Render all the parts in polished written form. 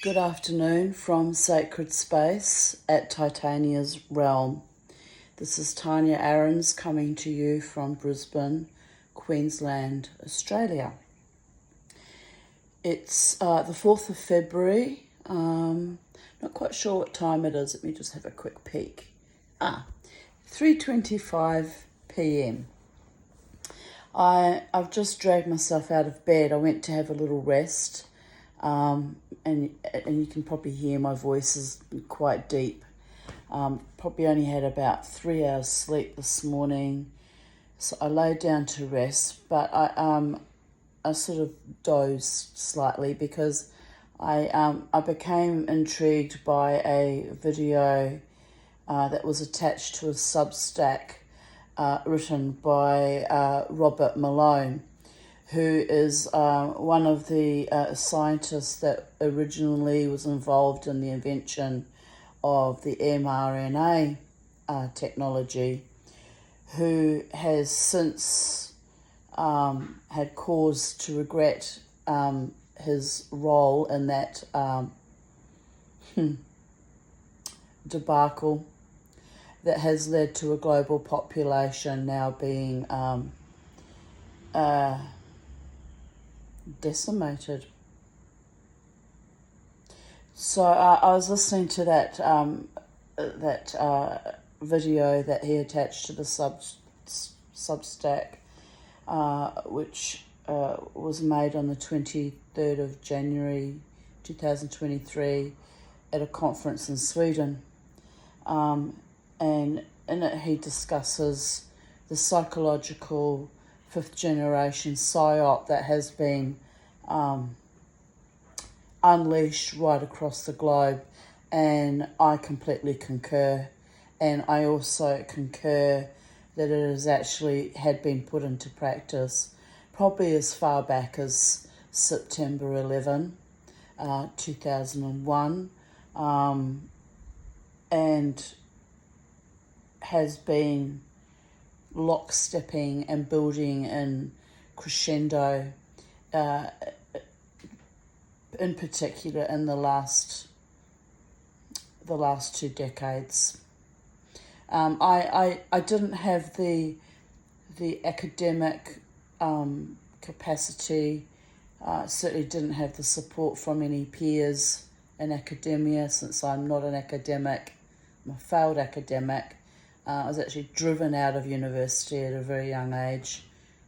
Good afternoon from Sacred Space at Titania's Realm. This is Tanya Aarons coming to you from Brisbane, Queensland, Australia. It's the 4th of February. Not quite sure what time it is. Let me just have a quick peek. 3:25 p.m. I've just dragged myself out of bed. I went to have a little rest. And you can probably hear my voice is quite deep. Probably only had about 3 hours sleep this morning, so I laid down to rest. But I sort of dozed slightly because I became intrigued by a video that was attached to a Substack written by Robert Malone, who is one of the scientists that originally was involved in the invention of the mRNA technology, who has since had cause to regret his role in that debacle that has led to a global population now being decimated. So I was listening to that video that he attached to the Substack, which was made on the 23rd of January 2023 at a conference in Sweden. And in it he discusses the psychological fifth generation PSYOP that has been unleashed right across the globe, and I completely concur. And I also concur that it has actually had been put into practice probably as far back as September 11, 2001, and has been lockstepping and building in crescendo, in particular in the last 2 decades. I didn't have the academic capacity. Certainly didn't have the support from any peers in academia, since I'm not an academic. I'm a failed academic. I was actually driven out of university at a very young age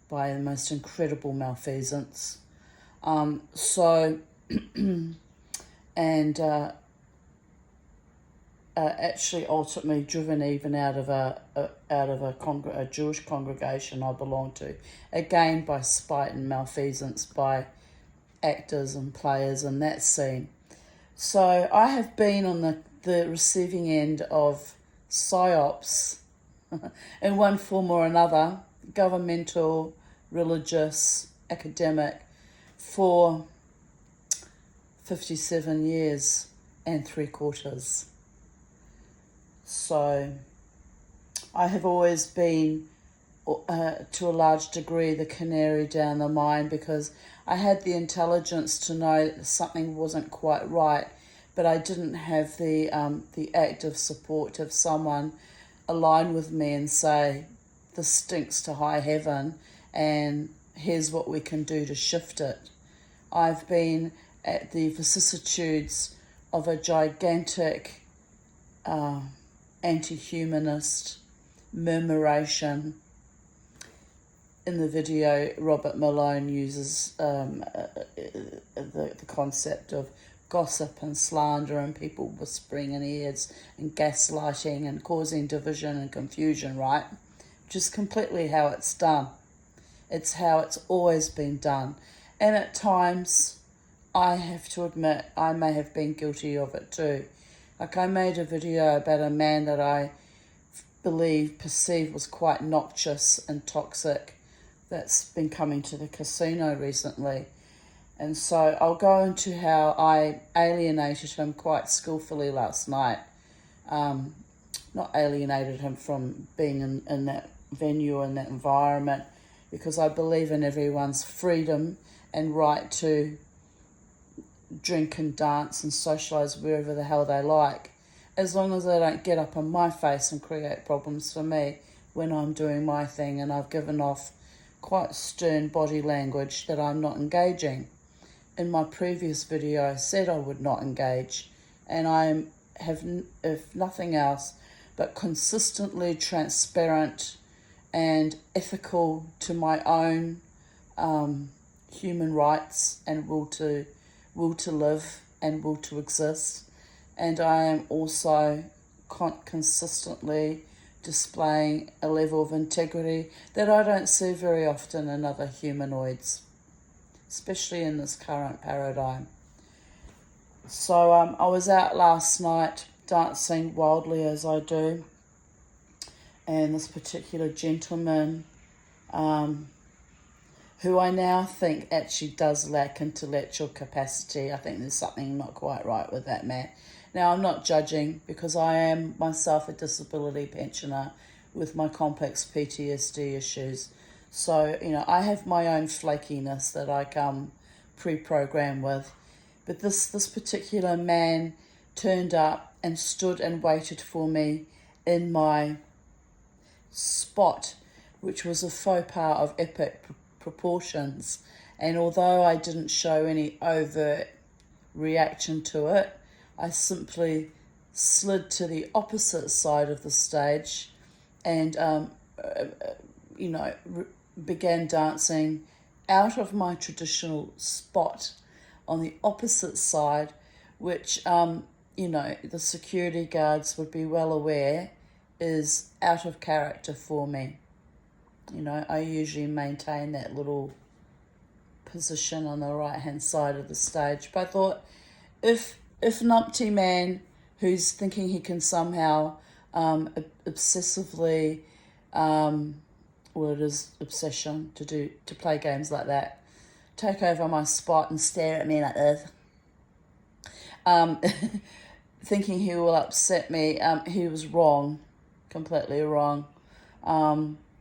by the most incredible malfeasance. Actually ultimately driven even out of a Jewish congregation I belonged to, again by spite and malfeasance by actors and players in that scene. So I have been on the receiving end of PSYOPs in one form or another, governmental, religious, academic, for 57 years and 3/4. So I have always been, to a large degree, the canary down the mine, because I had the intelligence to know that something wasn't quite right, but I didn't have the active support of someone align with me and say, this stinks to high heaven and here's what we can do to shift it. I've been at the vicissitudes of a gigantic anti-humanist murmuration. In the video, Robert Malone uses the concept of gossip and slander and people whispering in ears and gaslighting and causing division and confusion, right? Which is completely how it's done. It's how it's always been done. And at times, I have to admit, I may have been guilty of it too. Like, I made a video about a man that I perceived was quite noxious and toxic, that's been coming to the casino recently. And so I'll go into how I alienated him quite skillfully last night. Not alienated him from being in that venue and that environment, because I believe in everyone's freedom and right to drink and dance and socialise wherever the hell they like, as long as they don't get up on my face and create problems for me when I'm doing my thing and I've given off quite stern body language that I'm not engaging. In my previous video, I said I would not engage, and I have, if nothing else, but consistently transparent and ethical to my own human rights and will to live and will to exist. And I am also consistently displaying a level of integrity that I don't see very often in other humanoids, especially in this current paradigm. So I was out last night dancing wildly as I do, and this particular gentleman, who I now think actually does lack intellectual capacity. I think there's something not quite right with that man. Now, I'm not judging, because I am myself a disability pensioner with my complex PTSD issues. So, I have my own flakiness that I come pre-programmed with. But this particular man turned up and stood and waited for me in my spot, which was a faux pas of epic proportions. And although I didn't show any overt reaction to it, I simply slid to the opposite side of the stage and, began dancing out of my traditional spot on the opposite side, which, the security guards would be well aware is out of character for me. I usually maintain that little position on the right-hand side of the stage. But I thought, if numpty man who's thinking he can somehow obsessively, it is obsession to play games like that, take over my spot and stare at me like this, thinking he will upset me, he was wrong, completely wrong.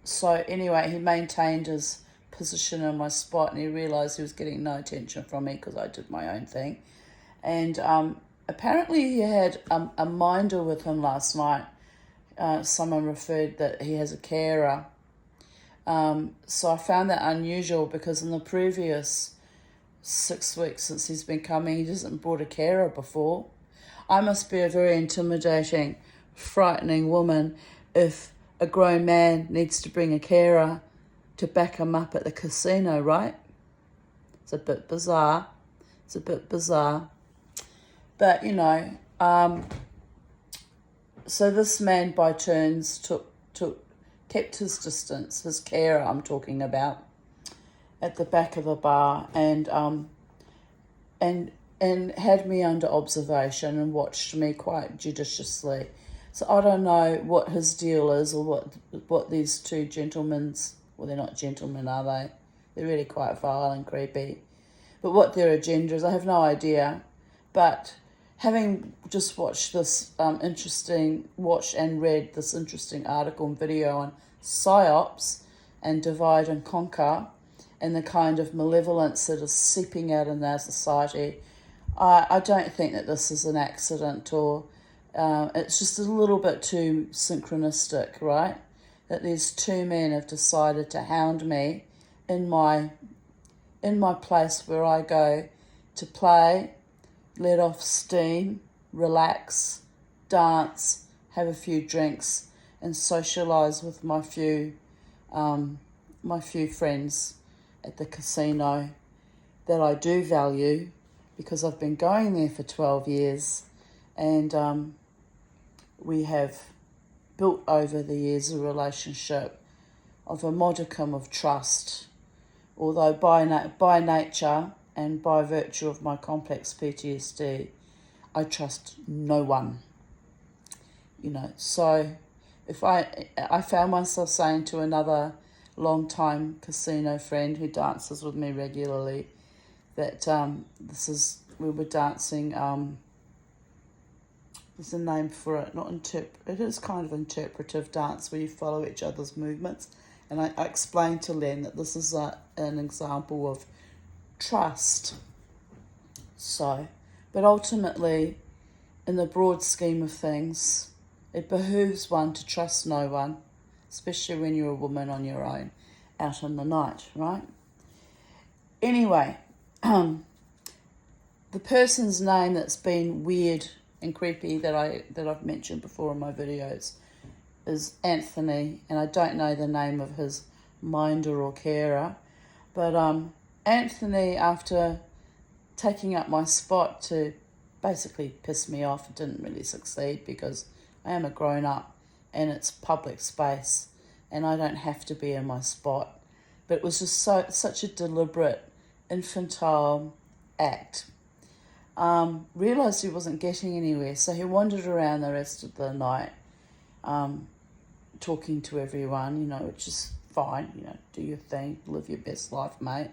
So anyway, he maintained his position in my spot, and he realised he was getting no attention from me because I did my own thing. And apparently he had a minder with him last night. Someone referred that he has a carer. So I found that unusual, because in the previous 6 weeks since he's been coming, he hasn't brought a carer before. I must be a very intimidating, frightening woman if a grown man needs to bring a carer to back him up at the casino, right? It's a bit bizarre. But, so this man by turns kept his distance, his carer I'm talking about, at the back of the bar, and had me under observation and watched me quite judiciously. So I don't know what his deal is, or what these two gentlemen's, well, they're not gentlemen, are they? They're really quite vile and creepy. But what their agenda is, I have no idea. But having just watched this read this interesting article and video on PSYOPs and divide and conquer, and the kind of malevolence that is seeping out in our society, I don't think that this is an accident, or it's just a little bit too synchronistic, right? That these two men have decided to hound me in my place where I go to play, let off steam, relax, dance, have a few drinks, and socialise with my few friends at the casino that I do value, because I've been going there for 12 years, and we have built over the years a relationship of a modicum of trust, although by nature and by virtue of my complex PTSD, I trust no one. So if I found myself saying to another long-time casino friend who dances with me regularly that we were dancing, there's a name for it, it is kind of interpretive dance where you follow each other's movements. And I explained to Len that this is an example of trust. So, but ultimately, in the broad scheme of things, it behooves one to trust no one, especially when you're a woman on your own out in the night, right? Anyway, the person's name that's been weird and creepy that I've mentioned before in my videos is Anthony, and I don't know the name of his minder or carer, but Anthony, after taking up my spot to basically piss me off, it didn't really succeed because I am a grown-up and it's public space and I don't have to be in my spot. But it was just such a deliberate, infantile act. Realised he wasn't getting anywhere, so he wandered around the rest of the night, talking to everyone, which is fine, do your thing, live your best life, mate.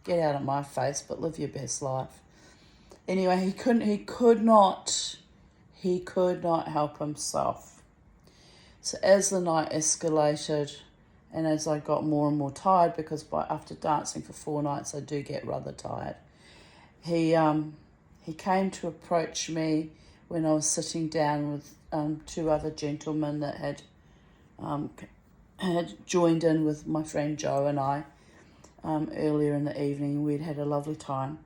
Get out of my face, but live your best life. Anyway, he could not help himself. So as the night escalated, and as I got more and more tired, because after dancing for 4 nights, I do get rather tired, he came to approach me when I was sitting down with 2 other gentlemen that had joined in with my friend Joe and I earlier in the evening. We'd had a lovely time.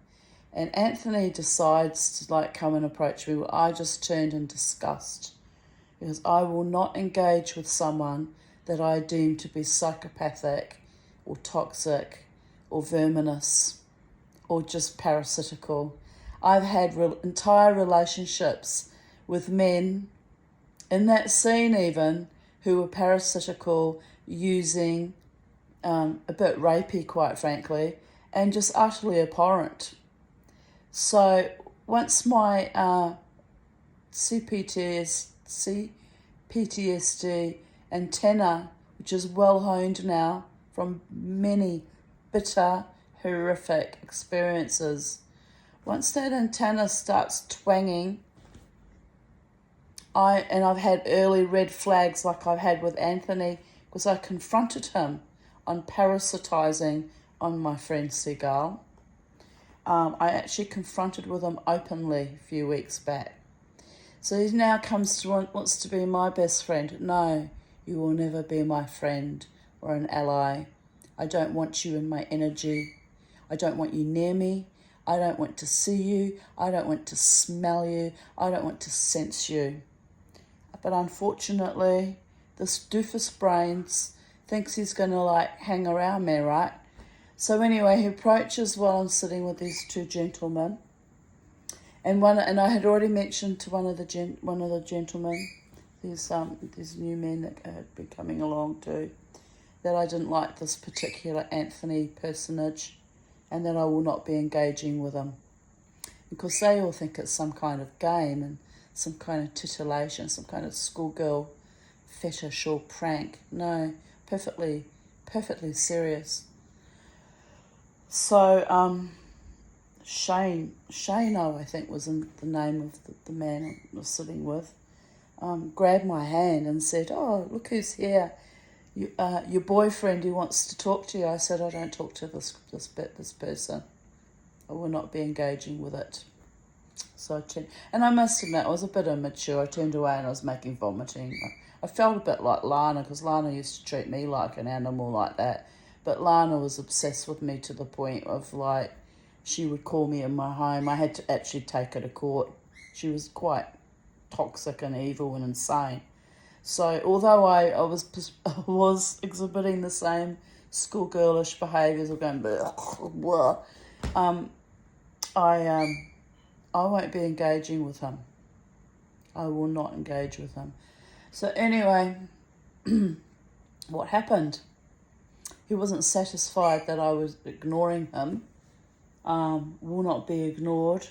And Anthony decides to come and approach me. Well, I just turned in disgust because I will not engage with someone that I deem to be psychopathic or toxic or verminous or just parasitical. I've had entire relationships with men in that scene even who were parasitical, using, a bit rapey, quite frankly, and just utterly abhorrent. So once my CPTSD antenna, which is well honed now from many bitter, horrific experiences, once that antenna starts twanging, I've had early red flags like I've had with Anthony, because I confronted him on parasitizing on my friend Seagal. I actually confronted with him openly a few weeks back. So he now wants to be my best friend. No, you will never be my friend or an ally. I don't want you in my energy. I don't want you near me. I don't want to see you. I don't want to smell you. I don't want to sense you. But unfortunately, this doofus brains thinks he's going to hang around me, right? So anyway, he approaches while I'm sitting with these 2 gentlemen, and I had already mentioned to one of the gentlemen, these new men that had been coming along too, that I didn't like this particular Anthony personage, and that I will not be engaging with him, because they all think it's some kind of game and some kind of titillation, some kind of schoolgirl fetish or prank. No, perfectly serious. So Shano, I think was the name of the man I was sitting with, grabbed my hand and said, "Oh, look who's here. Your boyfriend, he wants to talk to you." I said, "I don't talk to this person. I will not be engaging with it." So and I must admit, I was a bit immature. I turned away and I was making vomiting. I felt a bit like Lana, because Lana used to treat me like an animal like that. But Lana was obsessed with me to the point of she would call me in my home. I had to actually take her to court. She was quite toxic and evil and insane. So although I was exhibiting the same schoolgirlish behaviours of going blah, I won't be engaging with him. I will not engage with him. So anyway, what happened? He wasn't satisfied that I was ignoring him. Will not be ignored,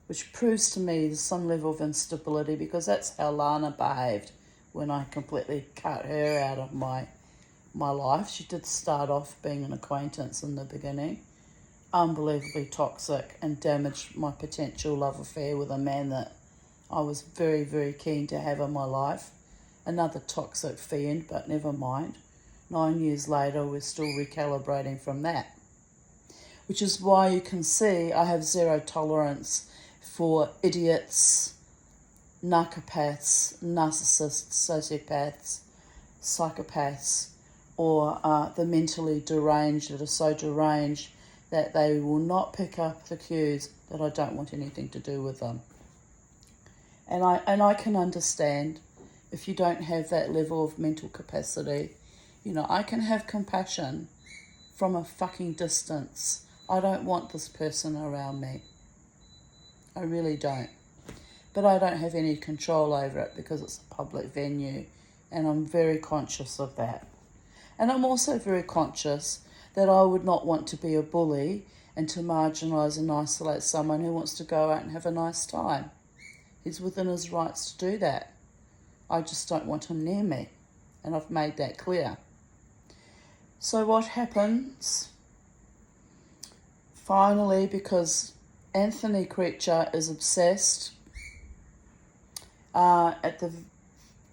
which proves to me there's some level of instability, because that's how Lana behaved when I completely cut her out of my life. She did start off being an acquaintance in the beginning, unbelievably toxic, and damaged my potential love affair with a man that I was very, very keen to have in my life. Another toxic fiend, but never mind. 9 years later, we're still recalibrating from that. which is why you can see I have zero tolerance for idiots, narcopaths, narcissists, sociopaths, psychopaths, or the mentally deranged that are so deranged that they will not pick up the cues, that I don't want anything to do with them. And I can understand if you don't have that level of mental capacity. You know, I can have compassion from a fucking distance. I don't want this person around me. I really don't. But I don't have any control over it because it's a public venue, and I'm very conscious of that. And I'm also very conscious that I would not want to be a bully and to marginalise and isolate someone who wants to go out and have a nice time. He's within his rights to do that. I just don't want him near me, and I've made that clear. So what happens? Finally, because Anthony Creature is obsessed,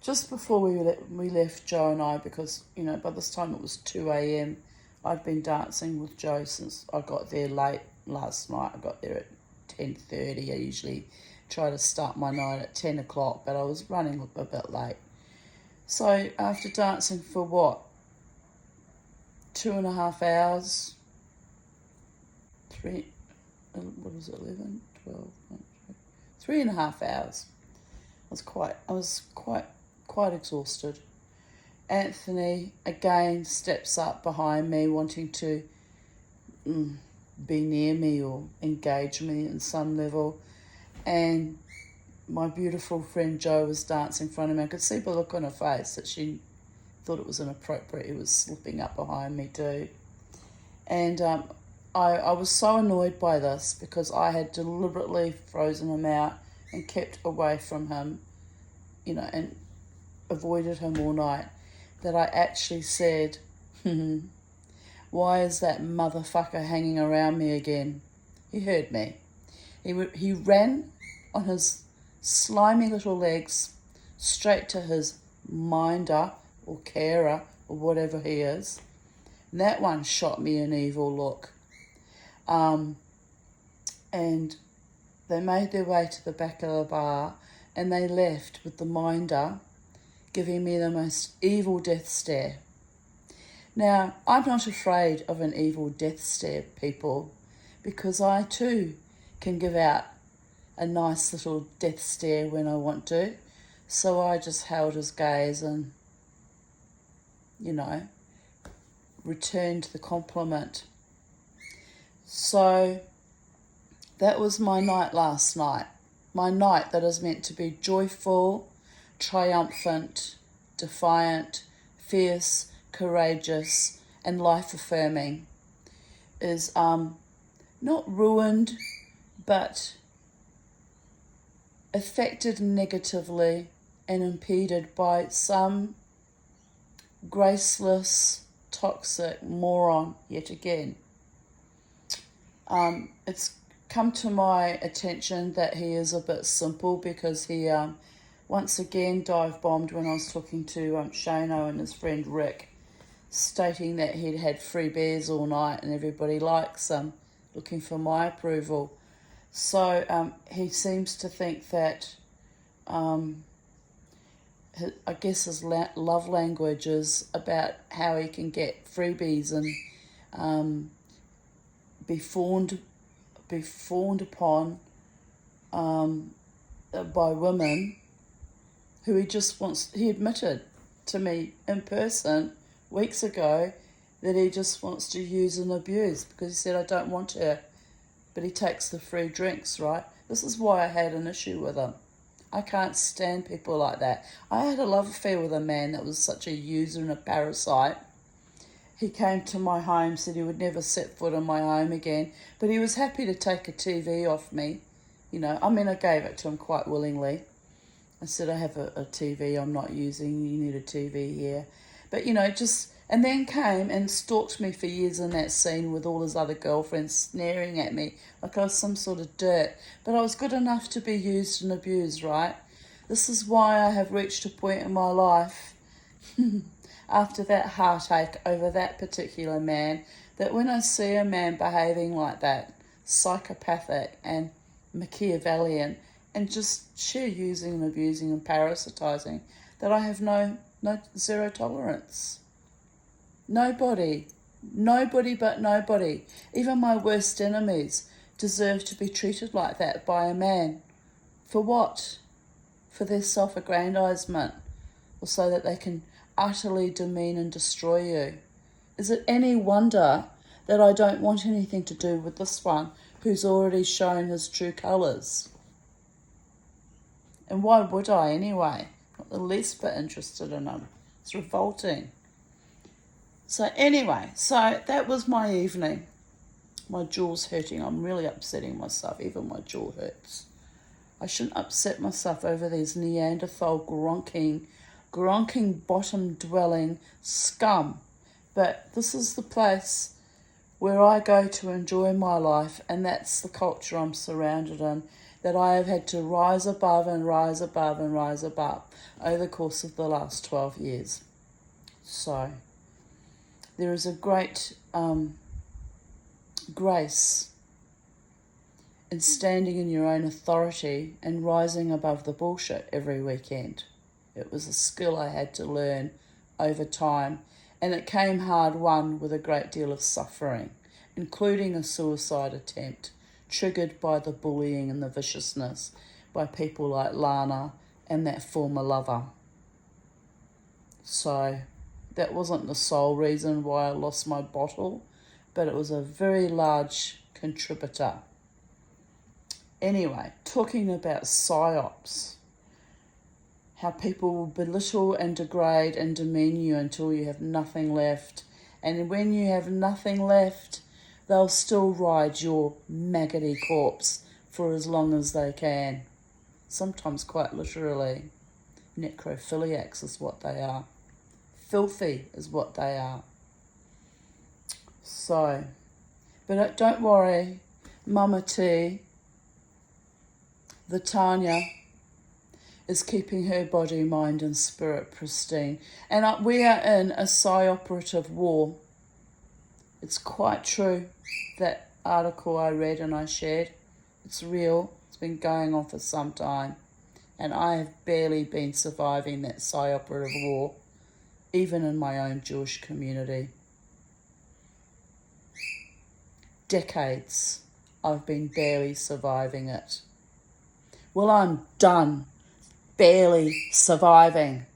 just before we left Joe and I, because, you know, by this time it was 2 a.m, I'd been dancing with Joe since I got there late last night. I got there at 10:30. I usually try to start my night at 10 o'clock, but I was running a bit late. So after dancing for what, 2.5 hours, what was it, 11, 12, 3.5 hours. I was quite exhausted. Anthony again steps up behind me, wanting to be near me or engage me in some level. And my beautiful friend Jo was dancing in front of me. I could see the look on her face that she thought it was inappropriate. He was slipping up behind me too. And I was so annoyed by this because I had deliberately frozen him out and kept away from him, you know, and avoided him all night, that I actually said, why is that motherfucker hanging around me again? He heard me. He ran on his slimy little legs straight to his minder or carer or whatever he is. And that one shot me an evil look. And they made their way to the back of the bar and they left with the minder giving me the most evil death stare. Now, I'm not afraid of an evil death stare, people, because I too can give out a nice little death stare when I want to. So I just held his gaze and, you know, returned the compliment. So that was my night last night. My night that is meant to be joyful, triumphant, defiant, fierce, courageous, and life-affirming is not ruined, but affected negatively and impeded by some graceless, toxic moron yet again. It's come to my attention that he is a bit simple because he once again dive-bombed when I was talking to Shano and his friend Rick, stating that he'd had free beers all night and everybody likes him, looking for my approval. So he seems to think that, I guess his love language is about how he can get freebies and be fawned upon by women who he admitted to me in person weeks ago that he just wants to use and abuse because he said, I don't want her, but he takes the free drinks, right? This is why I had an issue with him. I can't stand people like that. I had a love affair with a man that was such a user and a parasite. He came to my home, said he would never set foot in my home again, but he was happy to take a TV off me. You know, I mean, I gave it to him quite willingly. I said, I have a TV I'm not using, you need a TV here. But, you know, and then came and stalked me for years in that scene with all his other girlfriends sneering at me like I was some sort of dirt. But I was good enough to be used and abused, right? This is why I have reached a point in my life after that heartache over that particular man, that when I see a man behaving like that, psychopathic and Machiavellian, and just sheer using and abusing and parasitising, that I have zero tolerance. Nobody but nobody, even my worst enemies, deserve to be treated like that by a man. For what? For their self-aggrandizement, or so that they can utterly demean and destroy you. Is it any wonder that I don't want anything to do with this one who's already shown his true colours? And why would I anyway? Not the least bit interested in him. It's revolting. So anyway, so that was my evening. My jaw's hurting. I'm really upsetting myself. Even my jaw hurts. I shouldn't upset myself over these Neanderthal gronking bottom-dwelling scum. But this is the place where I go to enjoy my life, and that's the culture I'm surrounded in, that I have had to rise above and rise above and rise above over the course of the last 12 years. So there is a great grace in standing in your own authority and rising above the bullshit every weekend. It was a skill I had to learn over time, and it came hard won with a great deal of suffering, including a suicide attempt, triggered by the bullying and the viciousness by people like Lana and that former lover. So that wasn't the sole reason why I lost my bottle, but it was a very large contributor. Anyway, talking about psyops, how people will belittle and degrade and demean you until you have nothing left. And when you have nothing left, they'll still ride your maggoty corpse for as long as they can. Sometimes quite literally. Necrophiliacs is what they are. Filthy is what they are. So, but don't worry, Mama T, the Tanya, is keeping her body, mind and spirit pristine. And we are in a psy-operative war. It's quite true, that article I read and I shared. It's real. It's been going on for some time. And I have barely been surviving that psy-operative war, even in my own Jewish community. Decades I've been barely surviving it. Well, I'm done barely surviving.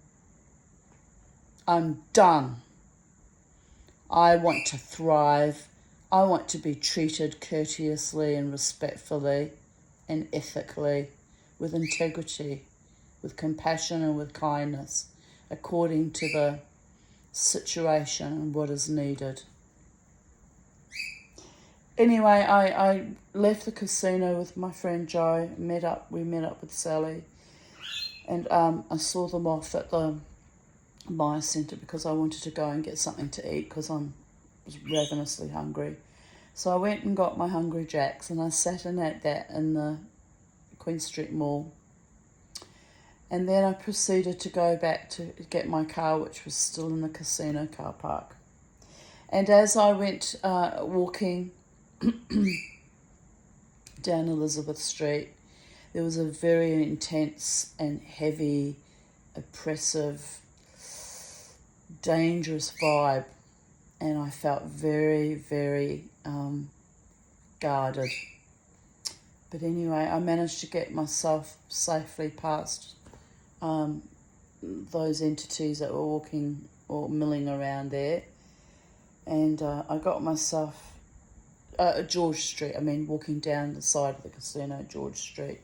I'm done. I want to thrive. I want to be treated courteously and respectfully and ethically, with integrity, with compassion and with kindness, according to the situation and what is needed. Anyway, I left the casino with my friend Joe. We met up with Sally, and I saw them off at the Maya Centre because I wanted to go and get something to eat because I was ravenously hungry. So I went and got my Hungry Jacks, and I sat in the Queen Street Mall. And then I proceeded to go back to get my car, which was still in the casino car park. And as I went walking down Elizabeth Street, there was a very intense and heavy, oppressive, dangerous vibe, and I felt very, very guarded. But anyway, I managed to get myself safely past those entities that were walking or milling around there, and I got myself George Street, walking down the side of the casino, George Street.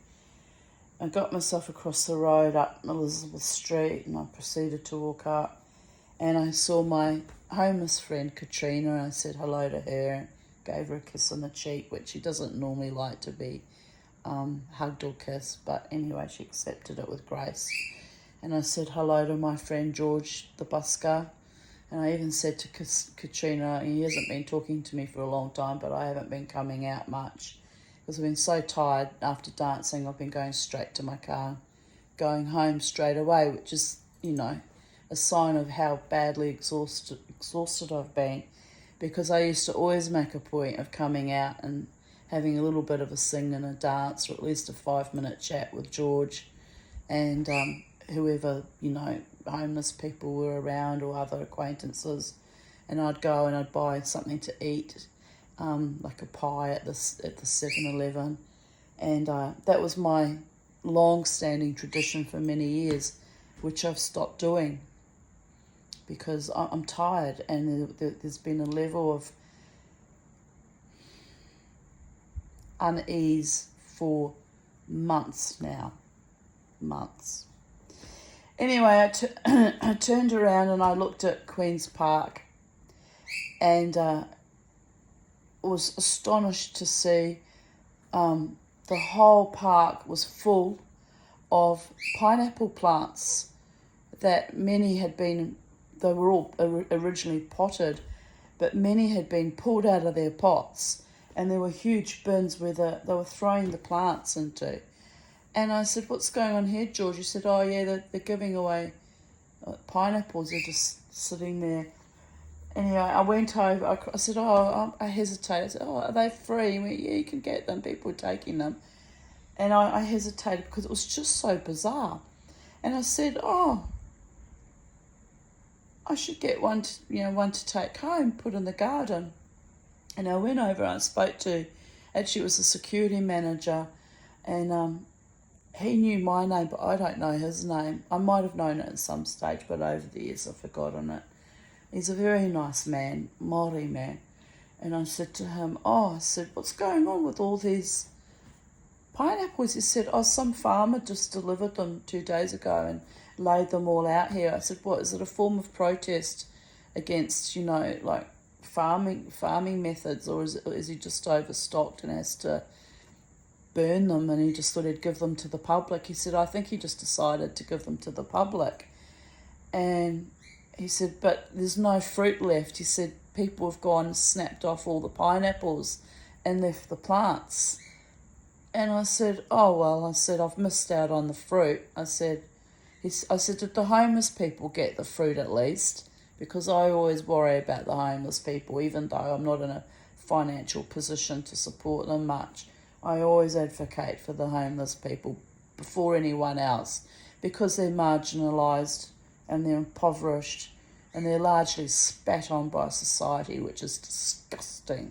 I got myself across the road up Elizabeth Street, and I proceeded to walk up, and I saw my homeless friend Katrina, and I said hello to her and gave her a kiss on the cheek, which she doesn't normally like to be hugged or kissed, but anyway, she accepted it with grace. And I said hello to my friend George, the busker, and I even said to Katrina, he hasn't been talking to me for a long time, but I haven't been coming out much because I've been so tired after dancing. I've been going straight to my car, going home straight away, which is, a sign of how badly exhausted I've been. because I used to always make a point of coming out and having a little bit of a sing and a dance, or at least a 5-minute chat with George and whoever, homeless people were around or other acquaintances. And I'd go and I'd buy something to eat, like a pie at the 7-Eleven. And that was my long-standing tradition for many years, which I've stopped doing because I'm tired, and there's been a level of unease for months now. Months. Anyway, I turned around and I looked at Queen's Park and was astonished to see the whole park was full of pineapple plants that many had been, they were all originally potted, but many had been pulled out of their pots, and there were huge bins where they were throwing the plants into. And I said, "What's going on here, George?" He said, "Oh yeah, they're giving away pineapples, they're just sitting there." Anyway, I went over, I said, I hesitated. I said, "Oh, are they free?" He went, "Yeah, you can get them, people are taking them." And I hesitated because it was just so bizarre. And I said, "Oh, I should get one to take home, put in the garden." And I went over and I spoke to, actually it was the security manager, and he knew my name, but I don't know his name. I might have known it at some stage, but over the years I've forgotten it. He's a very nice man, Māori man. And I said to him, I said, "What's going on with all these pineapples?" He said, "Oh, some farmer just delivered them 2 days ago and laid them all out here." I said, "What, is it a form of protest against, like farming methods, or is he just overstocked and has to burn them, and he just thought he'd give them to the public?" He said, "I think he just decided to give them to the public." And he said, "But there's no fruit left." He said, "People have gone and snapped off all the pineapples and left the plants." And I said, "Oh, well," I said, "I've missed out on the fruit." I said, "Did the homeless people get the fruit at least?" Because I always worry about the homeless people, even though I'm not in a financial position to support them much. I always advocate for the homeless people before anyone else, because they're marginalised and they're impoverished and they're largely spat on by society, which is disgusting.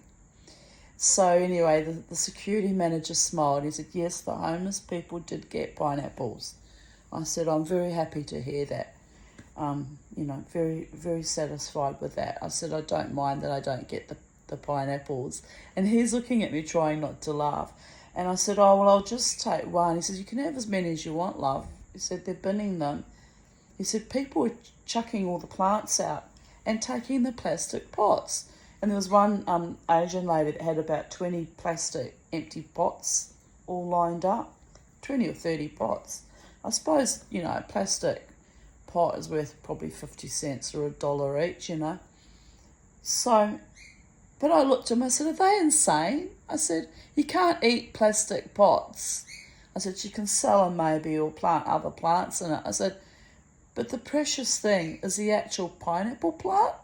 So anyway, the security manager smiled. He said, "Yes, the homeless people did get pineapples." I said, "I'm very happy to hear that. Very, very satisfied with that." I said, "I don't mind that I don't get the pineapples." And he's looking at me trying not to laugh. And I said, "Oh, well, I'll just take one." He says, "You can have as many as you want, love." He said, "They're binning them." He said, "People are chucking all the plants out and taking the plastic pots." And there was one Asian lady that had about 20 plastic empty pots all lined up, 20 or 30 pots. I suppose, a plastic pot is worth probably 50 cents or $1 each, So, but I looked at him, I said, "Are they insane?" I said, "You can't eat plastic pots." I said, "You can sell them maybe or plant other plants in it." I said, "But the precious thing is the actual pineapple plant."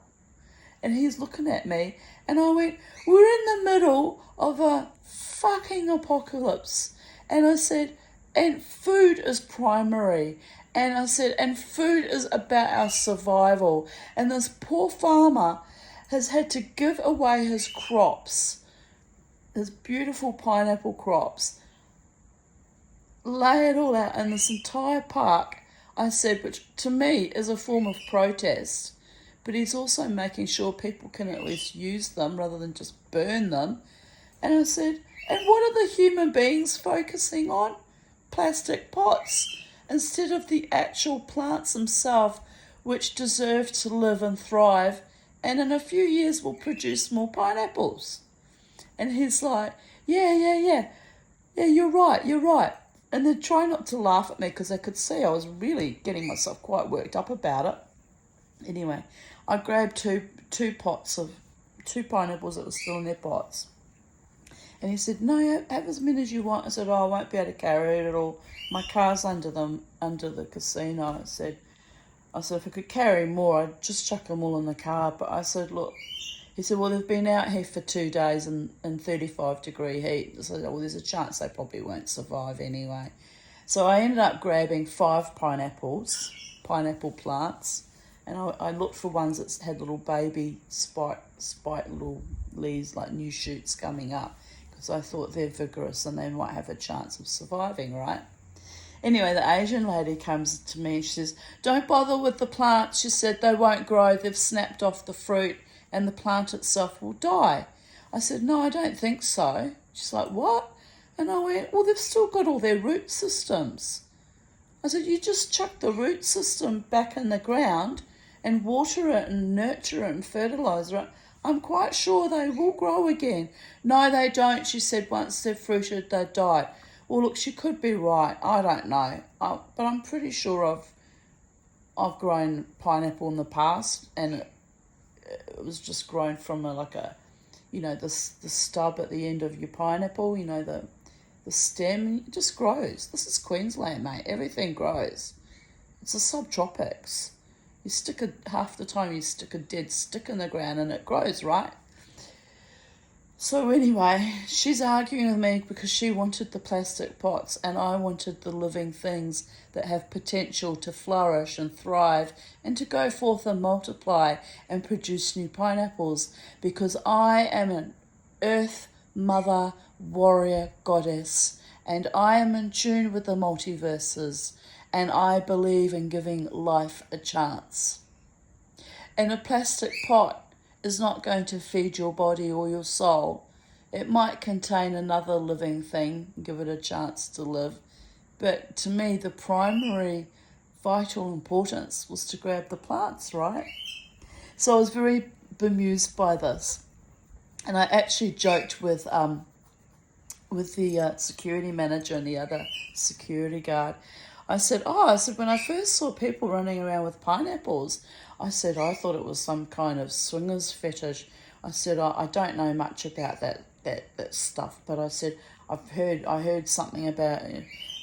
And he's looking at me, and I went, "We're in the middle of a fucking apocalypse." And I said, "And food is primary." And I said, "And food is about our survival." And this poor farmer has had to give away his crops, his beautiful pineapple crops, lay it all out in this entire park, I said, which to me is a form of protest. But he's also making sure people can at least use them rather than just burn them. And I said, "And what are the human beings focusing on? Plastic pots, instead of the actual plants themselves, which deserve to live and thrive, and in a few years will produce more pineapples." And he's like, yeah, you're right. And they're trying not to laugh at me because they could see I was really getting myself quite worked up about it. Anyway, I grabbed two pineapples that were still in their pots. And he said, "No, have as many as you want." I said, "Oh, I won't be able to carry it at all. My car's under the casino." I said, "If I could carry more, I'd just chuck them all in the car." But I said, "Look, He said, well, they've been out here for 2 days in 35-degree heat. So, well, there's a chance they probably won't survive anyway. So I ended up grabbing 5 pineapple plants, and I looked for ones that had little baby spike little leaves, like new shoots coming up, because I thought they're vigorous and they might have a chance of surviving, right? Anyway, the Asian lady comes to me and she says, don't bother with the plants. She said, they won't grow. They've snapped off the fruit and the plant itself will die. I said, no, I don't think so. She's like, what? And I went, well, they've still got all their root systems. I said, you just chuck the root system back in the ground and water it and nurture it and fertilise it. I'm quite sure they will grow again. No, they don't, she said. Once they're fruited, they die. Well, look, she could be right. I don't know. But I'm pretty sure I've grown pineapple in the past, and it was just grown from the stub at the end of your pineapple, the stem. It just grows. This is Queensland, mate. Everything grows. It's the subtropics. Half the time you stick a dead stick in the ground and it grows, right? So anyway, she's arguing with me because she wanted the plastic pots and I wanted the living things that have potential to flourish and thrive and to go forth and multiply and produce new pineapples, because I am an earth mother warrior goddess and I am in tune with the multiverses, and I believe in giving life a chance. And a plastic pot is not going to feed your body or your soul. It might contain another living thing, give it a chance to live. But to me, the primary vital importance was to grab the plants, right? So I was very bemused by this. And I actually joked with the security manager and the other security guard. I said, when I first saw people running around with pineapples, I said, I thought it was some kind of swingers fetish. I said, I don't know much about that stuff, but I said, I heard something about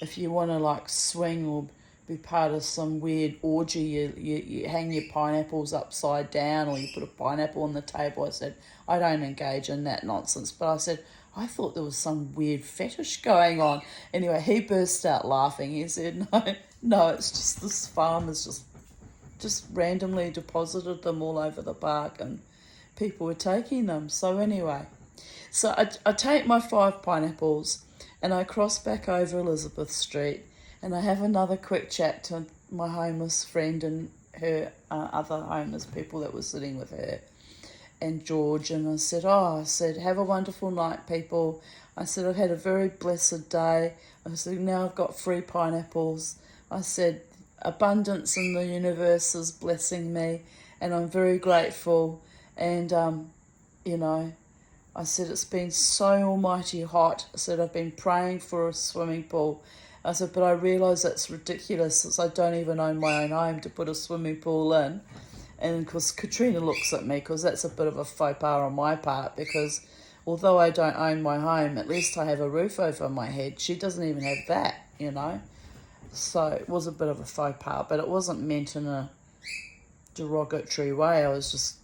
if you want to swing or be part of some weird orgy, you hang your pineapples upside down or you put a pineapple on the table. I said, I don't engage in that nonsense, but I said, I thought there was some weird fetish going on. Anyway, he burst out laughing. He said, no, it's just this farmer's just randomly deposited them all over the park and people were taking them. So anyway, so I take my 5 pineapples and I cross back over Elizabeth Street and I have another quick chat to my homeless friend and her other homeless people that were sitting with her and George, and I said, have a wonderful night, people. I said, I've had a very blessed day. I said, now I've got 3 pineapples. I said, abundance in the universe is blessing me, and I'm very grateful. And, I said, it's been so almighty hot. I said, I've been praying for a swimming pool. I said, but I realise that's ridiculous since I don't even own my own home to put a swimming pool in. And because Katrina looks at me, because that's a bit of a faux pas on my part, because although I don't own my home, at least I have a roof over my head. She doesn't even have that, So it was a bit of a faux pas, but it wasn't meant in a derogatory way. I was just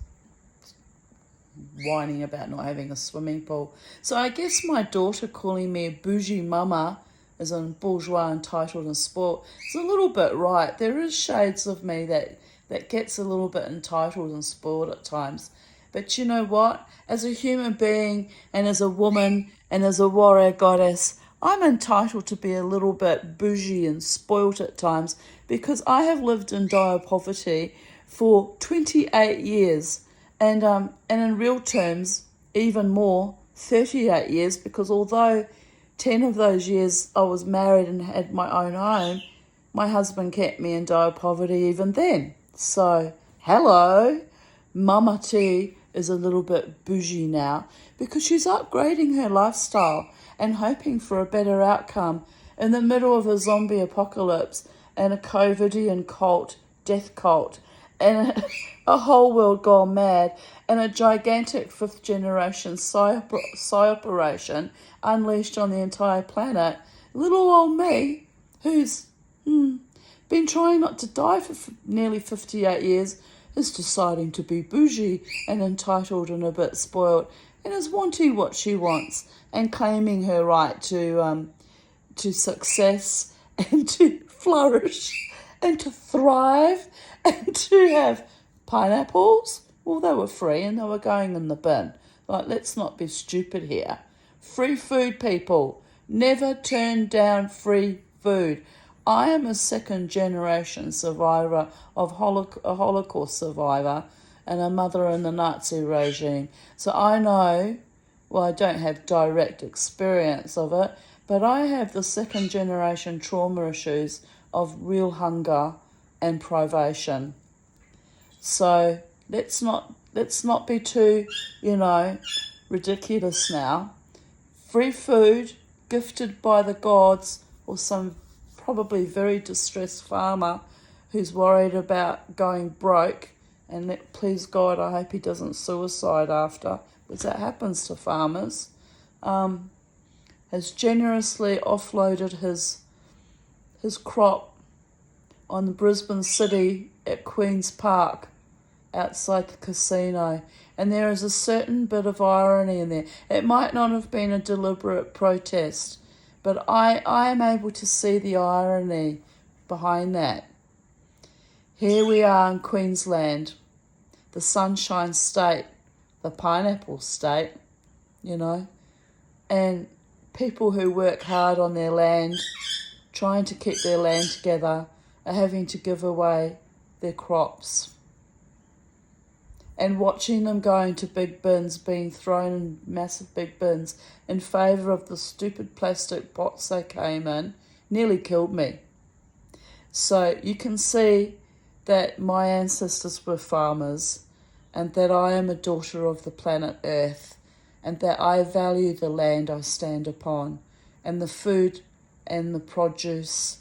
whining about not having a swimming pool. So I guess my daughter calling me a bougie mama, as in bourgeois, entitled and spoiled, is a little bit right. There is shades of me that gets a little bit entitled and spoiled at times. But you know what? As a human being and as a woman and as a warrior goddess, I'm entitled to be a little bit bougie and spoilt at times, because I have lived in dire poverty for 28 years. And in real terms, even more, 38 years, because although 10 of those years I was married and had my own home, my husband kept me in dire poverty even then. So, hello, Mama T is a little bit bougie now because she's upgrading her lifestyle and hoping for a better outcome in the middle of a zombie apocalypse and a COVIDian cult, death cult, and a whole world gone mad, and a gigantic 5th generation psy operation unleashed on the entire planet. Little old me, who's been trying not to die for nearly 58 years, is deciding to be bougie and entitled and a bit spoiled, and is wanting what she wants and claiming her right to success and to flourish and to thrive and to have pineapples. Well, they were free and they were going in the bin. Like, let's not be stupid here. Free food, people. Never turn down free food. I am a second generation survivor of a Holocaust survivor and a mother in the Nazi regime. So I know, well, I don't have direct experience of it, but I have the second generation trauma issues of real hunger and privation. So let's not be too, ridiculous now. Free food gifted by the gods or some probably very distressed farmer who's worried about going broke, and please God, I hope he doesn't suicide after, because that happens to farmers, has generously offloaded his crop on the Brisbane City at Queen's Park outside the casino. And there is a certain bit of irony in there. It might not have been a deliberate protest, but I am able to see the irony behind that. Here we are in Queensland, the Sunshine State, the Pineapple State, and people who work hard on their land, trying to keep their land together, are having to give away their crops. And watching them go into big bins, being thrown in massive big bins in favour of the stupid plastic pots they came in, nearly killed me. So you can see that my ancestors were farmers, and that I am a daughter of the planet Earth, and that I value the land I stand upon, and the food and the produce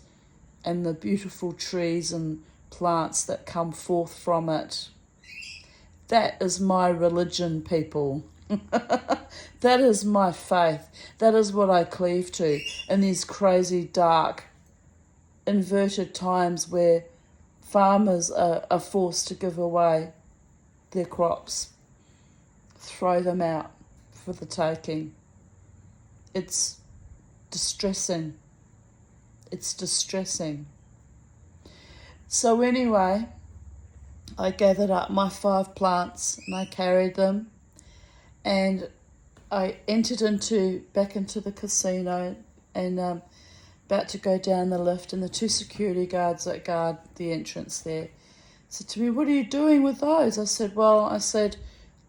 and the beautiful trees and plants that come forth from it. That is my religion, people. That is my faith. That is what I cleave to in these crazy, dark, inverted times where farmers are forced to give away their crops, throw them out for the taking. It's distressing. It's distressing. So anyway, I gathered up my 5 plants and I carried them, and I entered back into the casino, and about to go down the lift, and the 2 security guards that guard the entrance there said to me, "What are you doing with those?" I said,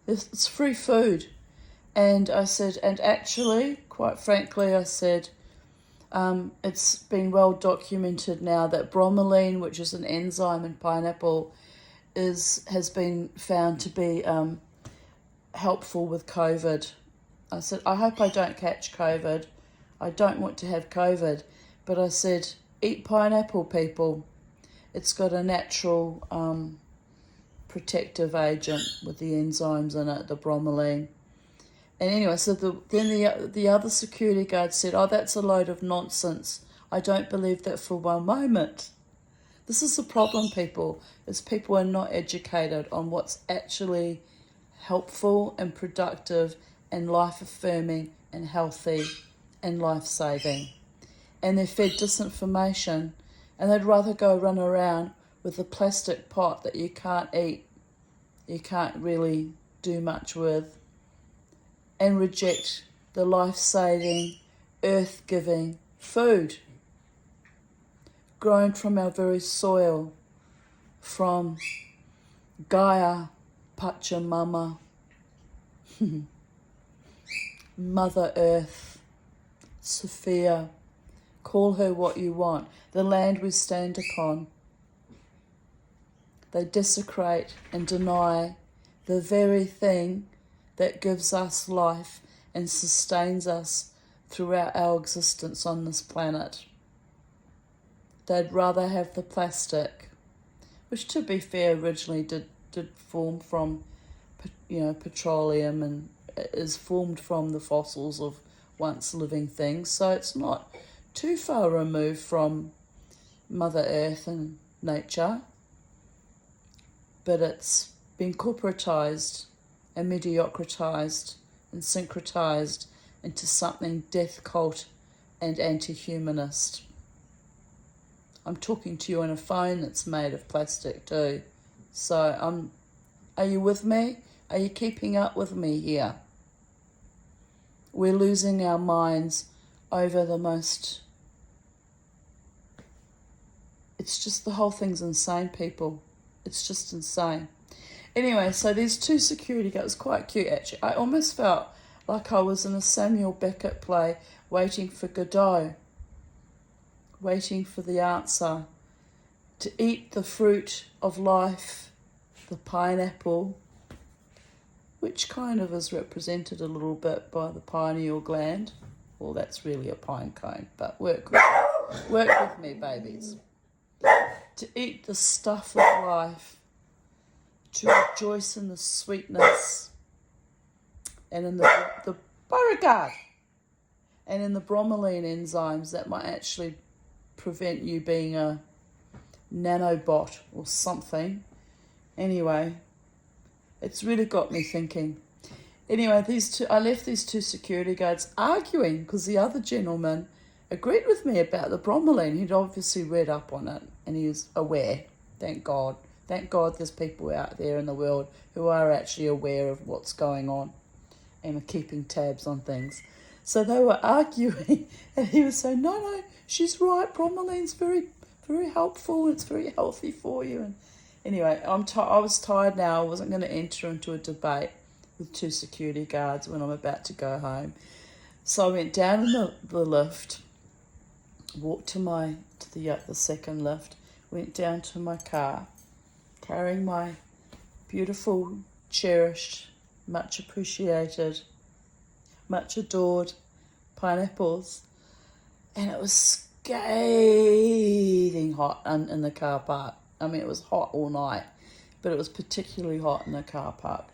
it's free food. And I said, and actually, quite frankly, I said, it's been well documented now that bromelain, which is an enzyme in pineapple, has been found to be helpful with COVID. I said, I hope I don't catch COVID. I don't want to have COVID. But I said, eat pineapple, people. It's got a natural protective agent with the enzymes in it, the bromelain. And anyway, so then the other security guard said, "Oh, that's a load of nonsense. I don't believe that for one moment." This is the problem, people, is people are not educated on what's actually helpful and productive and life-affirming and healthy and life-saving. And they're fed disinformation, and they'd rather go run around with a plastic pot that you can't eat, you can't really do much with, and reject the life-saving, earth-giving food grown from our very soil, from Gaia, Pachamama, Mother Earth, Sophia, call her what you want, the land we stand upon. They desecrate and deny the very thing that gives us life and sustains us throughout our existence on this planet. They'd rather have the plastic, which, to be fair, originally did form from, petroleum, and is formed from the fossils of once living things. So it's not too far removed from Mother Earth and nature. but it's been corporatized and mediocritized and syncretized into something death cult and anti-humanist. I'm talking to you on a phone that's made of plastic too. So are you with me? Are you keeping up with me here? We're losing our minds over the most... It's just, the whole thing's insane, people. It's just insane. Anyway, so these two security guards, quite cute actually. I almost felt like I was in a Samuel Beckett play, waiting for Godot, waiting for the answer. To eat the fruit of life, the pineapple, which kind of is represented a little bit by the pineal gland. Well, that's really a pine cone, but work with me, babies. To eat the stuff of life, to rejoice in the sweetness, and in the Beauregard, and in the bromelain enzymes that might actually prevent you being a nanobot or something. Anyway, it's really got me thinking. Anyway, I left these two security guards arguing because the other gentleman agreed with me about the bromelain. He'd obviously read up on it and he was aware. Thank God. Thank God there's people out there in the world who are actually aware of what's going on and are keeping tabs on things. So they were arguing and he was saying, no, she's right. Bromelain's very, very helpful and it's very healthy for you. And anyway, I was tired now. I wasn't going to enter into a debate with two security guards when I'm about to go home. So I went down in the lift, walked to the second lift, went down to my car, carrying my beautiful, cherished, much appreciated, much adored pineapples, and it was scathing hot in the car park. I mean, it was hot all night, but it was particularly hot in the car park.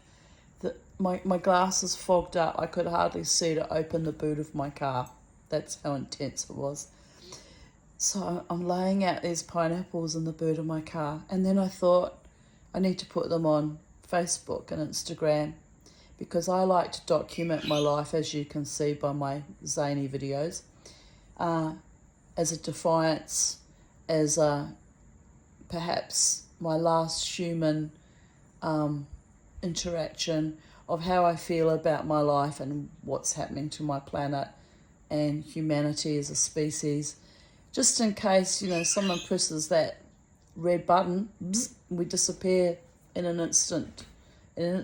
My glasses fogged up. I could hardly see to open the boot of my car. That's how intense it was. So I'm laying out these pineapples in the boot of my car, and then I thought I need to put them on Facebook and Instagram because I like to document my life, as you can see by my zany videos, as a defiance, as perhaps my last human interaction of how I feel about my life and what's happening to my planet and humanity as a species. Just in case, someone presses that red button, bzz, we disappear in an instant, in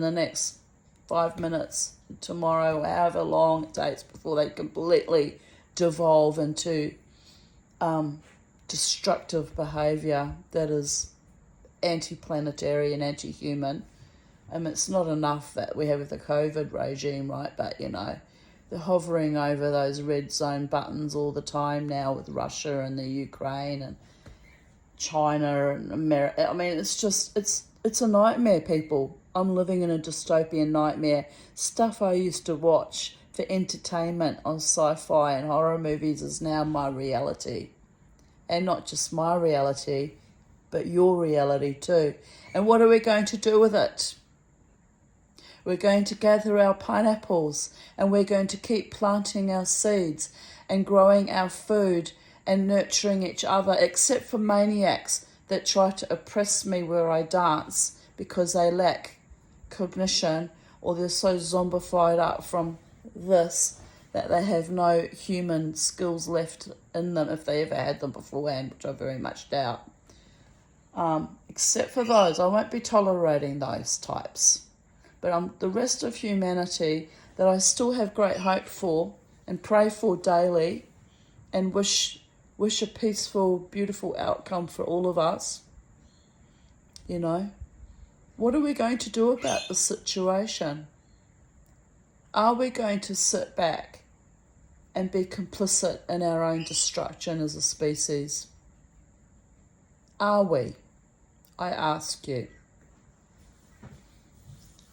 the next 5 minutes, tomorrow, however long it takes before they completely devolve into destructive behaviour that is anti-planetary and anti-human. It's not enough that we have the COVID regime, right? But, they're hovering over those red zone buttons all the time now with Russia and the Ukraine and China and America. I mean, it's a nightmare, people. I'm living in a dystopian nightmare. Stuff I used to watch for entertainment on sci-fi and horror movies is now my reality. And not just my reality, but your reality too. And what are we going to do with it? We're going to gather our pineapples and we're going to keep planting our seeds and growing our food and nurturing each other, except for maniacs that try to oppress me where I dance because they lack cognition or they're so zombified up from this that they have no human skills left in them if they ever had them beforehand, which I very much doubt. Except for those, I won't be tolerating those types. But the rest of humanity that I still have great hope for and pray for daily and wish a peaceful, beautiful outcome for all of us, what are we going to do about the situation? Are we going to sit back and be complicit in our own destruction as a species? Are we? I ask you.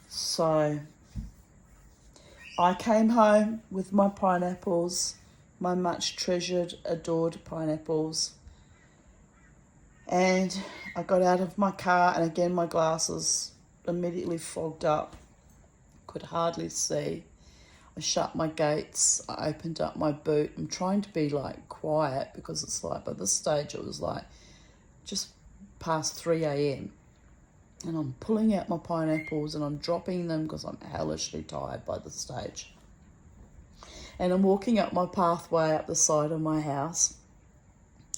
So, I came home with my pineapples, my much treasured, adored pineapples, And I got out of my car, and again my glasses immediately fogged up. Could hardly see. I shut my gates. I opened up my boot. I'm trying to be like quiet because it's like by this stage it was like just past 3 a.m. And I'm pulling out my pineapples and I'm dropping them because I'm hellishly tired by this stage. And I'm walking up my pathway up the side of my house,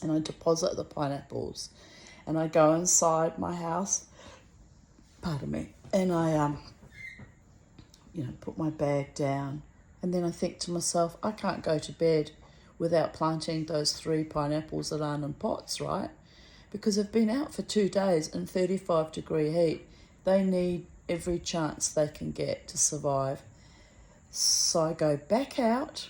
and I deposit the pineapples, and I go inside my house, pardon me, and I put my bag down, and then I think to myself, I can't go to bed without planting those 3 pineapples that aren't in pots, right? Because they've been out for 2 days in 35-degree heat. They need every chance they can get to survive. So I go back out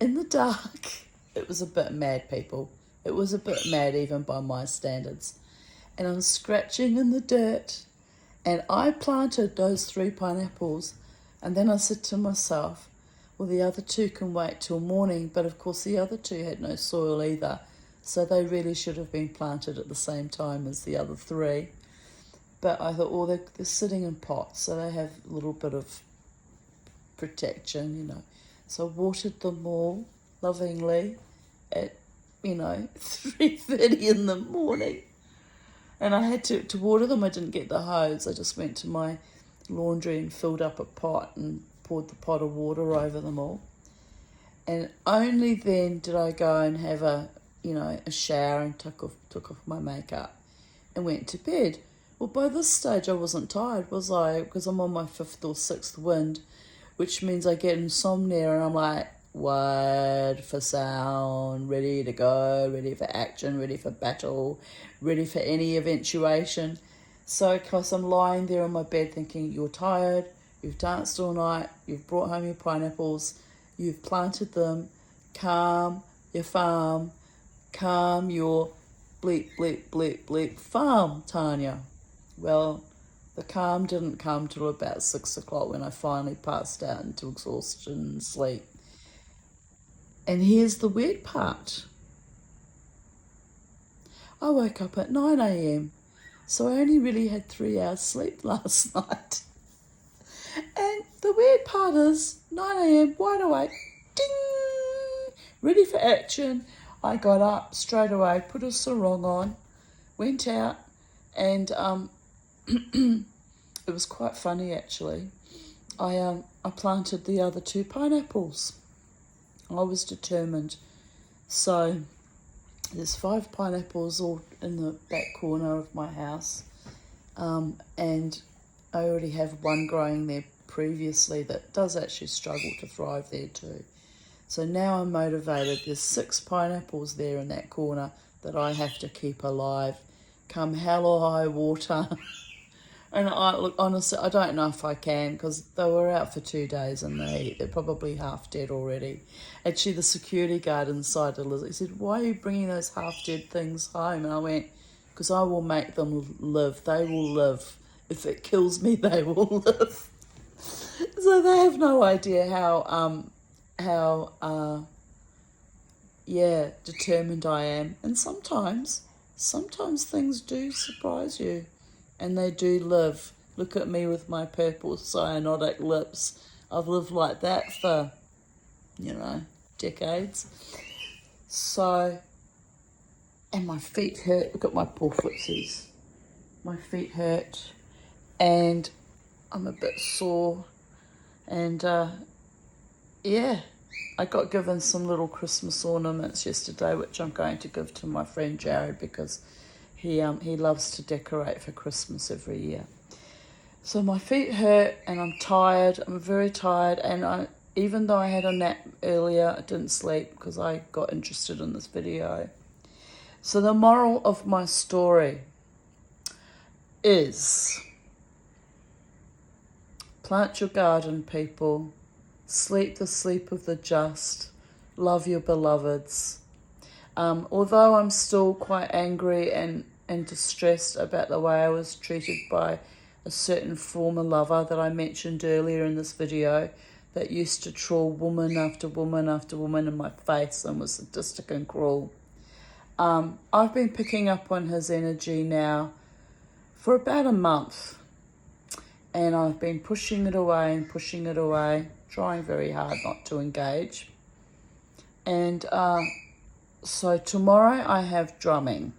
in the dark. It was a bit mad, people. It was a bit mad even by my standards. And I'm scratching in the dirt. And I planted those 3 pineapples. And then I said to myself, well, the other 2 can wait till morning. But of course, the other 2 had no soil either. So they really should have been planted at the same time as the other 3. But I thought, well, they're sitting in pots, so they have a little bit of protection, So I watered them all lovingly at, 3:30 in the morning. And I had to water them. I didn't get the hose. I just went to my laundry and filled up a pot and poured the pot of water over them all. And only then did I go and have a shower and took off my makeup and went to bed. Well, by this stage I wasn't tired, was I? Because I'm on my 5th or 6th wind, which means I get insomnia and I'm like, wide for sound, ready to go, ready for action, ready for battle, ready for any eventuation. So, because I'm lying there on my bed thinking, you're tired, you've danced all night, you've brought home your pineapples, you've planted them, calm your farm, calm your bleep, bleep, bleep, bleep farm, Tanya. Well, the calm didn't come till about 6 o'clock when I finally passed out into exhaustion and sleep. And here's the weird part. I woke up at 9 a.m. So I only really had 3 hours sleep last night. And the weird part is 9 a.m. wide awake, ding, ready for action. I got up straight away, put a sarong on, went out, and it was quite funny actually. I planted the other 2 pineapples. I was determined. So there's 5 pineapples all in the back corner of my house, and I already have one growing there previously that does actually struggle to thrive there too. So now I'm motivated. There's 6 pineapples there in that corner that I have to keep alive, come hell or high water. And look, honestly, I don't know if I can, because they were out for 2 days and they're probably half dead already. Actually, the security guard inside the lizard, he said, why are you bringing those half dead things home? And I went, because I will make them live. They will live. If it kills me, they will live. So they have no idea how determined I am. And sometimes things do surprise you. And they do live. Look at me with my purple cyanotic lips. I've lived like that for, decades. So, and my feet hurt. Look at my poor footsies. My feet hurt. And I'm a bit sore. And, I got given some little Christmas ornaments yesterday, which I'm going to give to my friend Jared because he loves to decorate for Christmas every year. So my feet hurt and I'm tired. I'm very tired. And even though I had a nap earlier, I didn't sleep because I got interested in this video. So the moral of my story is plant your garden, people. Sleep the sleep of the just. Love your beloveds. Although I'm still quite angry and distressed about the way I was treated by a certain former lover that I mentioned earlier in this video that used to trawl woman after woman after woman in my face and was sadistic and cruel. I've been picking up on his energy now for about a month, and I've been pushing it away, trying very hard not to engage. And so tomorrow I have drumming,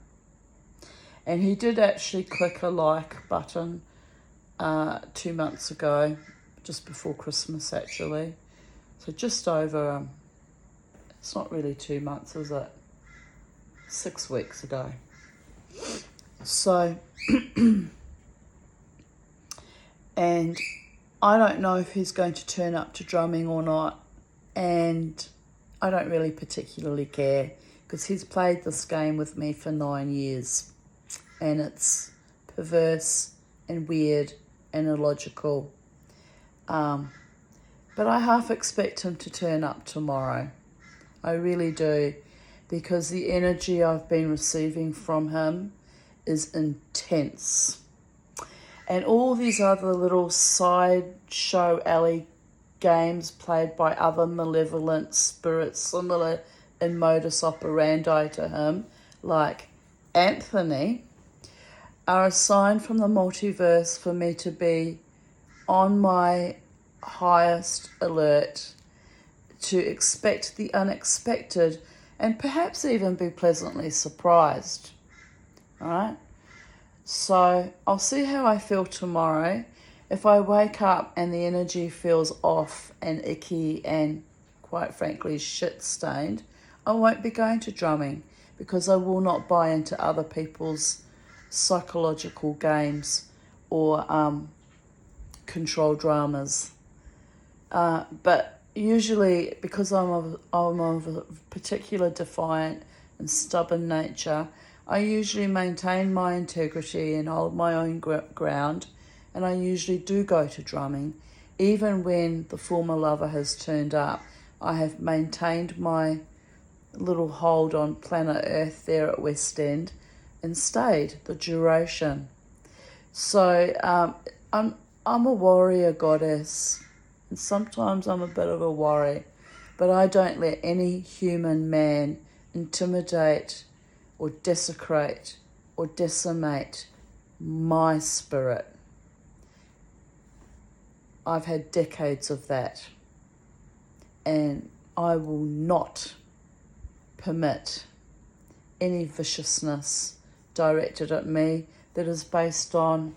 and he did actually click a like button 2 months ago, just before Christmas actually. So just over, it's not really 2 months, is it? 6 weeks ago. So, and I don't know if he's going to turn up to drumming or not, and I don't really particularly care, because he's played this game with me for 9 years, and it's perverse and weird and illogical. But I half expect him to turn up tomorrow. I really do, because the energy I've been receiving from him is intense. And all these other little sideshow alley games played by other malevolent spirits similar in modus operandi to him, like Anthony, are a sign from the multiverse for me to be on my highest alert, to expect the unexpected and perhaps even be pleasantly surprised. All right? So I'll see how I feel tomorrow. If I wake up and the energy feels off and icky and, quite frankly, shit-stained, I won't be going to drumming, because I will not buy into other people's psychological games or control dramas. But usually, because I'm of a particular defiant and stubborn nature, I usually maintain my integrity and hold my own ground, and I usually do go to drumming. Even when the former lover has turned up, I have maintained my little hold on planet Earth there at West End and stayed the duration. So I'm a warrior goddess, and sometimes I'm a bit of a worry, but I don't let any human man intimidate or desecrate or decimate my spirit. I've had decades of that, and I will not permit any viciousness directed at me that is based on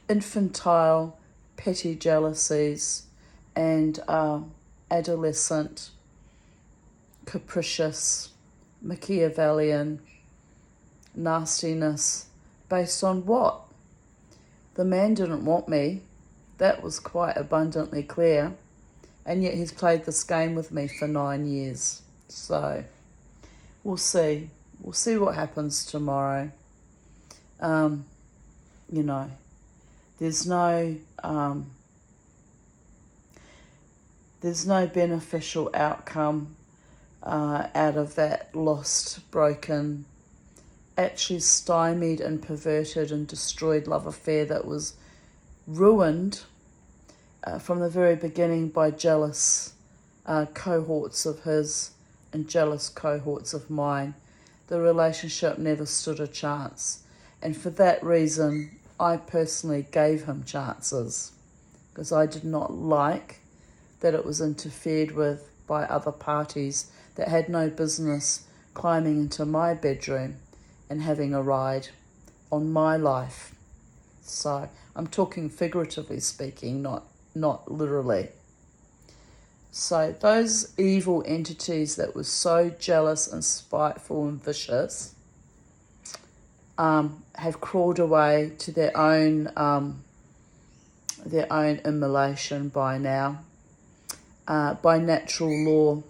infantile, petty jealousies and adolescent, capricious, Machiavellian nastiness. Based on what? The man didn't want me. That was quite abundantly clear. And yet he's played this game with me for 9 years. So we'll see. We'll see what happens tomorrow. You know, there's no beneficial outcome out of that lost, broken, actually stymied and perverted and destroyed love affair that was ruined from the very beginning by jealous cohorts of his and jealous cohorts of mine. The relationship never stood a chance. And for that reason, I personally gave him chances, because I did not like that it was interfered with by other parties that had no business climbing into my bedroom and having a ride on my life. So I'm talking figuratively speaking, not literally. So those evil entities that were so jealous and spiteful and vicious have crawled away to their own immolation by now, by natural law,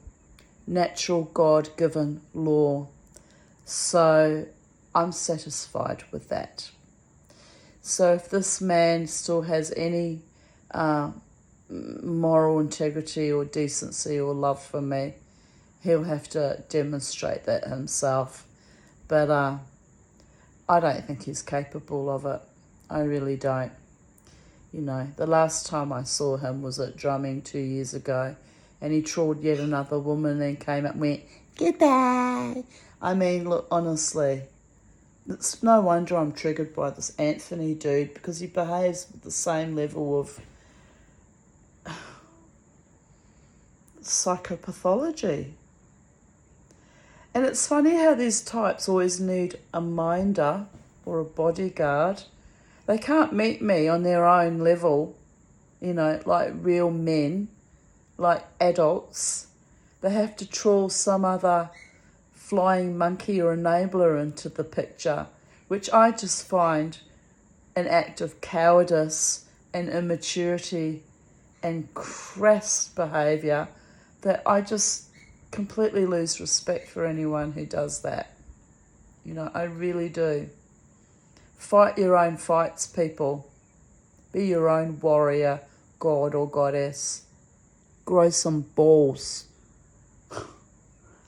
natural God-given law. So I'm satisfied with that. So if this man still has any moral integrity or decency or love for me, he'll have to demonstrate that himself. But I don't think he's capable of it. I really don't. You know, the last time I saw him was at drumming 2 years ago, and he trawled yet another woman and came up and went, "Goodbye." I mean, look, honestly, it's no wonder I'm triggered by this Anthony dude, because he behaves with the same level of psychopathology. And it's funny how these types always need a minder or a bodyguard. They can't meet me on their own level, you know, like real men, like adults. They have to trawl some other flying monkey or enabler into the picture, which I just find an act of cowardice and immaturity and crass behaviour that I just completely lose respect for anyone who does that. You know, I really do. Fight your own fights, people. Be your own warrior, god or goddess. Grow some balls.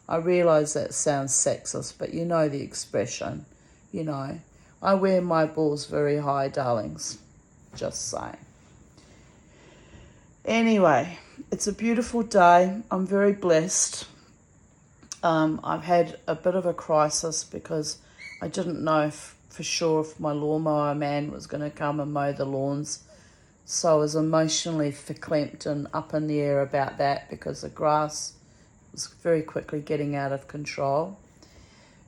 I realise that sounds sexist, but you know the expression. You know, I wear my balls very high, darlings. Just saying. Anyway, it's a beautiful day. I'm very blessed. I've had a bit of a crisis because I didn't know for sure if my lawnmower man was going to come and mow the lawns. So I was emotionally verklempt and up in the air about that because the grass was very quickly getting out of control.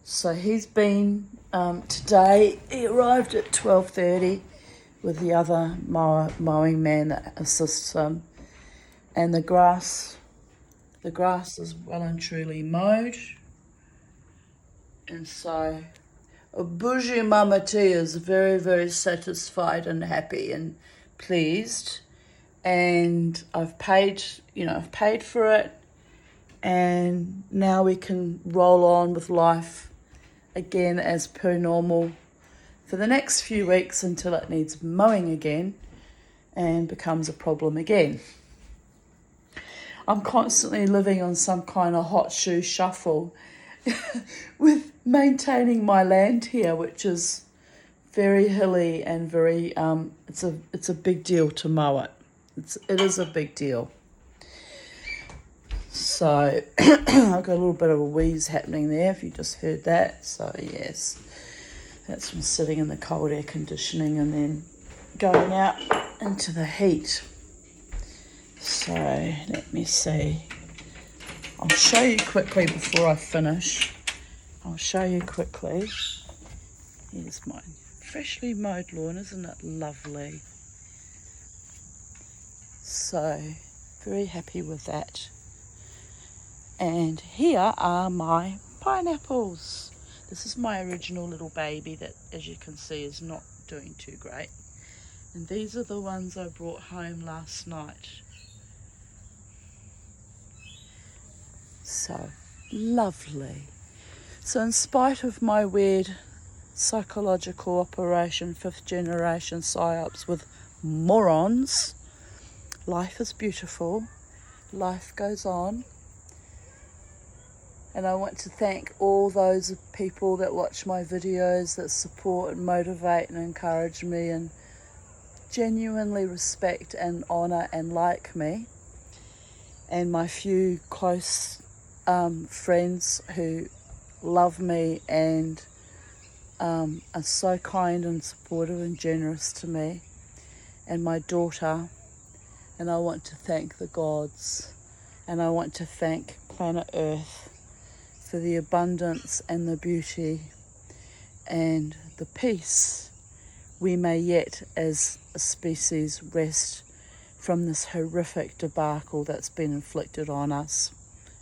So he's been, today he arrived at 12:30 with the other mowing man that assists him. And the grass is well and truly mowed. And so Bougie Mama T is very, very satisfied and happy and pleased. And I've paid for it. And now we can roll on with life again as per normal for the next few weeks until it needs mowing again and becomes a problem again. I'm constantly living on some kind of hot shoe shuffle with maintaining my land here, which is very hilly and very it's a big deal to mow it. It is a big deal. So I've got a little bit of a wheeze happening there, if you just heard that. So yes, that's from sitting in the cold air conditioning and then going out into the heat. So let me see. I'll show you quickly before I finish. I'll show you quickly. Here's my freshly mowed lawn, isn't it lovely? So very happy with that. And here are my pineapples. This is my original little baby that, as you can see, is not doing too great. And these are the ones I brought home last night. So lovely. So in spite of my weird psychological operation, 5th generation psyops with morons, life is beautiful. Life goes on. And I want to thank all those people that watch my videos, that support and motivate and encourage me and genuinely respect and honour and like me. And my few close friends who love me and are so kind and supportive and generous to me. And my daughter. And I want to thank the gods. And I want to thank planet Earth for the abundance and the beauty and the peace we may yet as a species wrest from this horrific debacle that's been inflicted on us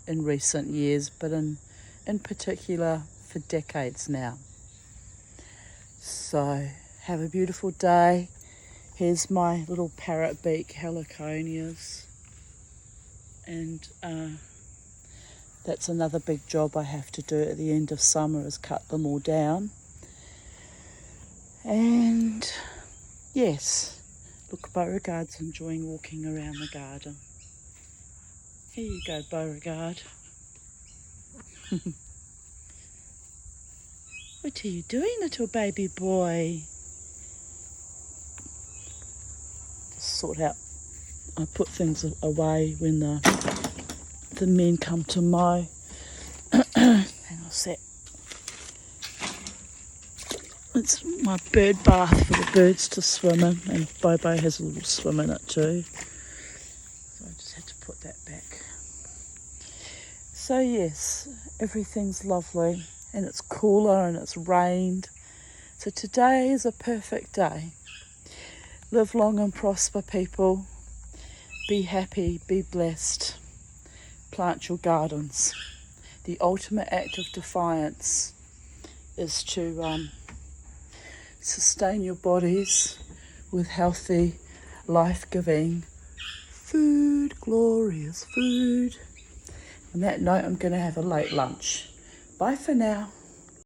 in recent years, but in particular for decades now. So have a beautiful day. Here's my little parrot beak heliconias, and that's another big job I have to do at the end of summer, is cut them all down. And yes, look, Beauregard's enjoying walking around the garden. Here you go, Beauregard. What are you doing, little baby boy? Just sort out, I put things away when the men come to mow. Hang on a sec. It's my bird bath for the birds to swim in, and Bobo has a little swim in it too. So I just had to put that back. So yes, everything's lovely, and it's cooler and it's rained. So today is a perfect day. Live long and prosper, people. Be happy, be blessed. Plant your gardens. The ultimate act of defiance is to sustain your bodies with healthy, life-giving food, glorious food. On that note, I'm going to have a late lunch. Bye for now.